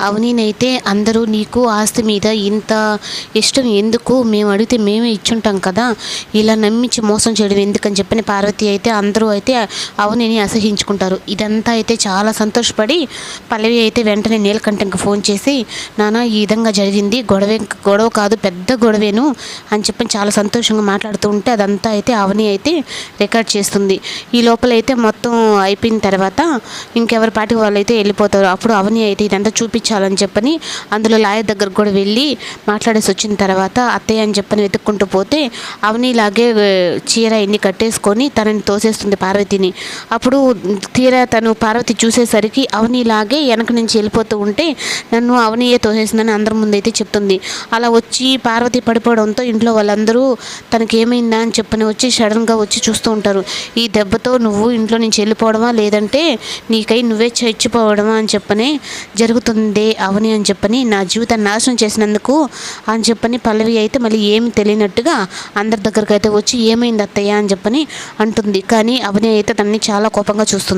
అవనీనైతే అందరూ నీకు ఆస్తి మీద ఇంత ఇష్టం ఎందుకు, మేము అడిగితే మేమే ఇచ్చుంటాం కదా, ఇలా నమ్మించి మోసం చేయడం ఎందుకని చెప్పని పార్వతి అయితే అందరూ అయితే అవనిని అసహించుకుంటారు. ఇదంతా అయితే చాలా సంతోషపడి పల్లవి అయితే వెంటనే నీలకంఠంకి ఫోన్ చేసి, నాన్న ఈ విధంగా జరిగింది, గొడవ కాదు పెద్ద గొడవేను అని చెప్పని చాలా సంతోషంగా మాట్లాడుతూ ఉంటే అదంతా అయితే అవని అయితే రికార్డ్ చేస్తుంది. ఈ లోపలైతే మొత్తం అయిపోయిన తర్వాత ఇంకెవరి పాటికి వాళ్ళు అయితే వెళ్ళిపోతారు. అప్పుడు అవని అయితే ఇదంతా చూపించాలని చెప్పని అందులో లాయర్ దగ్గరకు కూడా వెళ్ళి మాట్లాడేసి వచ్చిన తర్వాత అత్తయ్య అని చెప్పని వెతుక్కుంటూ పోతే అవనిలాగే చీర ఎన్ని కట్టేసుకొని తనని తోసేస్తుంది పార్వతిని. అప్పుడు తీరా తను పార్వతి చూసేసరికి అవనిలాగే వెనక నుంచి వెళ్ళిపోతూ ఉంటే నన్ను అవనియే తోసేసిందని అందరి ముందైతే చెప్తుంది. అలా వచ్చి పార్వతి పడిపోవడంతో ఇంట్లో వాళ్ళందరూ తనకి ఏమైందా అని చెప్పని వచ్చి సడన్గా వచ్చి చూస్తూ ఉంటారు. ఈ దెబ్బతో నువ్వు ఇంట్లో నుంచి వెళ్ళిపోవడమా లేదంటే నీకై నువ్వే చచ్చిపోవడమా అని చెప్పని జరుగుతుంది అవని అని చెప్పని, నా జీవితాన్ని నాశనం చేసినందుకు అని చెప్పని పల్లవి అయితే మళ్ళీ ఏమి తెలియనట్టుగా అందరి దగ్గరకు అయితే వచ్చి ఏమైంది అత్తయ్య అని చెప్పని అంటుంది. కానీ అవని అయితే తనని చాలా కోపంగా చూస్తుంది.